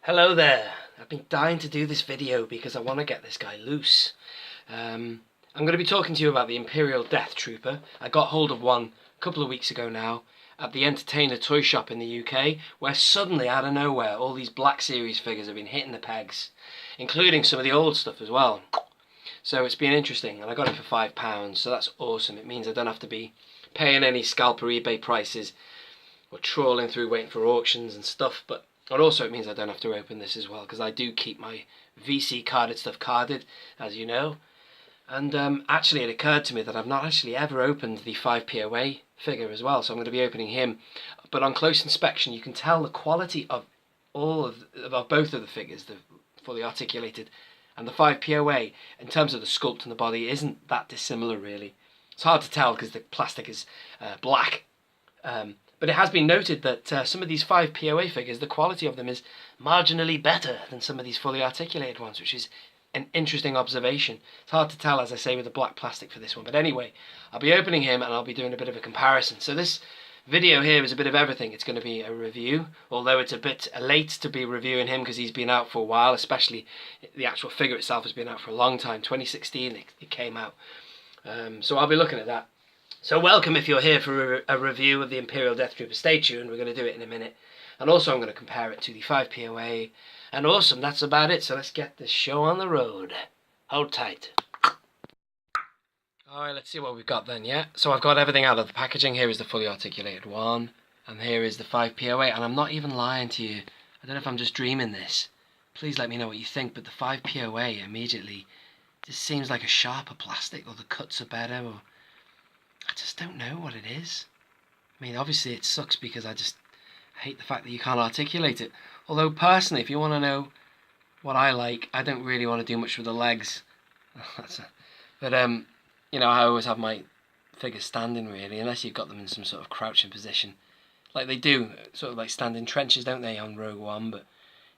Hello there. I've been dying to do this video because I want to get this guy loose. I'm going to be talking to you about the Imperial Death Trooper. I got hold of one a couple of weeks ago now at the Entertainer toy shop in the UK, where suddenly out of nowhere all these Black Series figures have been hitting the pegs, including some of the old stuff as well. So it's been interesting, and I got it for £5, so that's awesome. It means I don't have to be paying any scalper eBay prices or trawling through waiting for auctions and stuff, and also it means I don't have to open this as well, because I do keep my VC carded stuff carded, as you know. And actually it occurred to me that I've not actually ever opened the 5POA figure as well, so I'm going to be opening him. But on close inspection you can tell the quality of both of the figures, the fully articulated and the 5POA, in terms of the sculpt and the body, isn't that dissimilar really. It's hard to tell because the plastic is black. But it has been noted that some of these 5POA figures, the quality of them is marginally better than some of these fully articulated ones, which is an interesting observation. It's hard to tell, as I say, with the black plastic for this one. But anyway, I'll be opening him and I'll be doing a bit of a comparison. So this video here is a bit of everything. It's going to be a review, although it's a bit late to be reviewing him because he's been out for a while, especially the actual figure itself has been out for a long time. 2016 it came out. So I'll be looking at that. So welcome if you're here for a review of the Imperial Death Trooper. Stay tuned, we're going to do it in a minute. And also I'm going to compare it to the 5POA. And awesome, that's about it. So let's get this show on the road. Hold tight. Alright, let's see what we've got then, yeah? So I've got everything out of the packaging. Here is the fully articulated one. And here is the 5POA. And I'm not even lying to you. I don't know if I'm just dreaming this. Please let me know what you think. But the 5POA immediately just seems like a sharper plastic, or the cuts are better, or I just don't know what it is. I mean, obviously it sucks because I hate the fact that you can't articulate it. Although personally, if you want to know what I like, I don't really want to do much with the legs. But you know, I always have my figures standing really, unless you've got them in some sort of crouching position, like they do, sort of like standing trenches, don't they, on Rogue One? But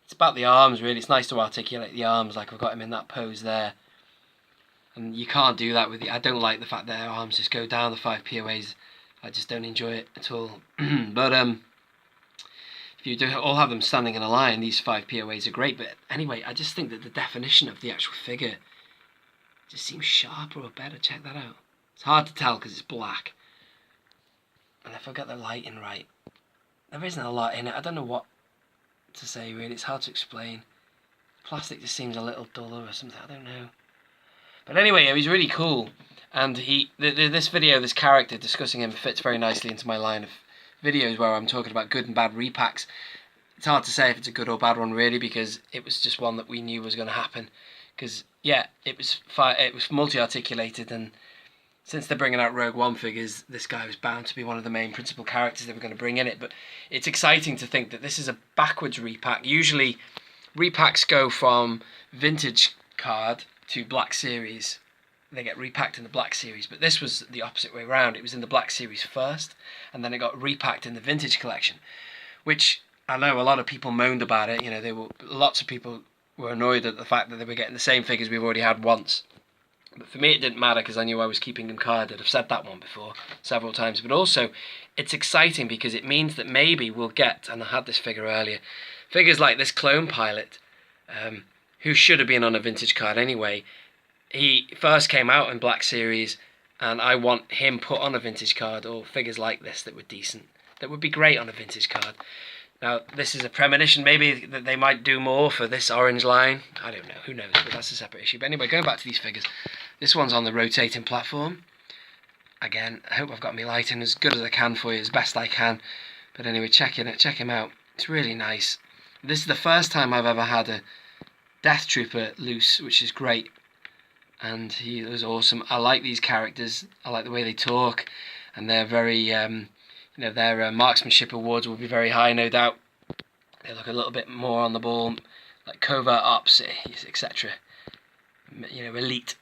it's about the arms really. It's nice to articulate the arms, like I've got him in that pose there. And you can't do that with the... I don't like the fact that their arms just go down, the 5POAs. I just don't enjoy it at all. But if you do all have them standing in a line, these 5POAs are great. But anyway, I just think that the definition of the actual figure just seems sharper or better. Check that out. It's hard to tell because it's black. And if I got the lighting right, there isn't a lot in it. I don't know what to say really. It's hard to explain. Plastic just seems a little duller or something. I don't know. But anyway, he's really cool, and this video, this character, discussing him, fits very nicely into my line of videos where I'm talking about good and bad repacks. It's hard to say if it's a good or bad one really, because it was just one that we knew was going to happen. Because yeah, it was multi-articulated, and since they're bringing out Rogue One figures, this guy was bound to be one of the main principal characters they were going to bring in it. But it's exciting to think that this is a backwards repack. Usually, repacks go from vintage card to Black Series. They get repacked in the Black Series, but this was the opposite way around. It was in the Black Series first, and then it got repacked in the Vintage collection, which I know a lot of people moaned about it. You know, lots of people were annoyed at the fact that they were getting the same figures we've already had once. But for me it didn't matter because I knew I was keeping them carded. I've said that one before several times. But also it's exciting because it means that maybe we'll get, and I had this figure earlier, figures like this clone pilot, who should have been on a vintage card anyway. He first came out in Black Series, and I want him put on a vintage card, or figures like this that were decent, that would be great on a vintage card. Now, this is a premonition, maybe that they might do more for this orange line. I don't know, who knows, but that's a separate issue. But anyway, going back to these figures, this one's on the rotating platform. Again, I hope I've got my lighting as good as I can for you, as best I can. But anyway, check him out. It's really nice. This is the first time I've ever had a Death Trooper loose, which is great, and he was awesome. I like these characters. I like the way they talk, and they're very, you know, their marksmanship awards will be very high, no doubt. They look a little bit more on the ball, like covert ops, etc. You know, elite.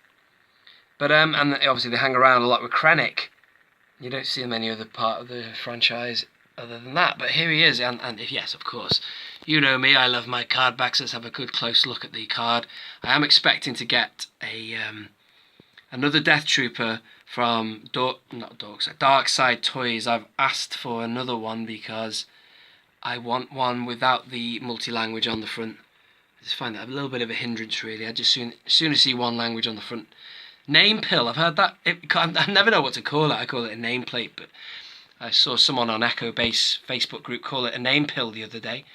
But and obviously they hang around a lot with Krennic. You don't see him any other part of the franchise other than that. But here he is, and yes, of course. You know me, I love my card backs. Let's have a good close look at the card. I am expecting to get a another Death Trooper from Dark Side Toys. I've asked for another one because I want one without the multi-language on the front. I just find that a little bit of a hindrance, really. I just sooner see one language on the front. Name pill, I've heard that. I never know what to call it. I call it a nameplate, but I saw someone on Echo Base Facebook group call it a name pill the other day.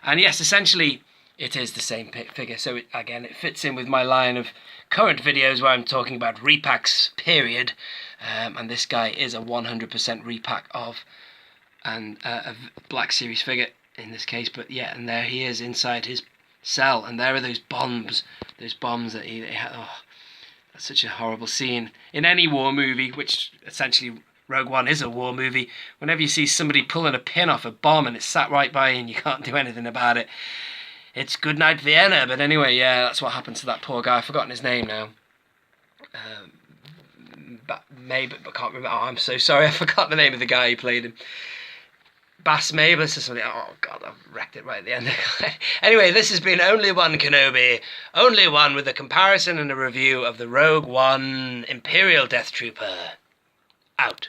And yes, essentially, it is the same figure. So it fits in with my line of current videos where I'm talking about repacks, period. And this guy is a 100% repack of a Black Series figure in this case. But yeah, and there he is inside his cell, and there are those bombs that he had. Oh, that's such a horrible scene in any war movie, which essentially Rogue One is a war movie. Whenever you see somebody pulling a pin off a bomb and it's sat right by you and you can't do anything about it, it's Goodnight Vienna. But anyway, yeah, that's what happened to that poor guy. I've forgotten his name now. But can't remember. Oh, I'm so sorry. I forgot the name of the guy who played him. Bass Mablis or something. Oh god, I've wrecked it right at the end. Anyway, this has been Only One Kenobi. Only One, with a comparison and a review of the Rogue One Imperial Death Trooper. Out.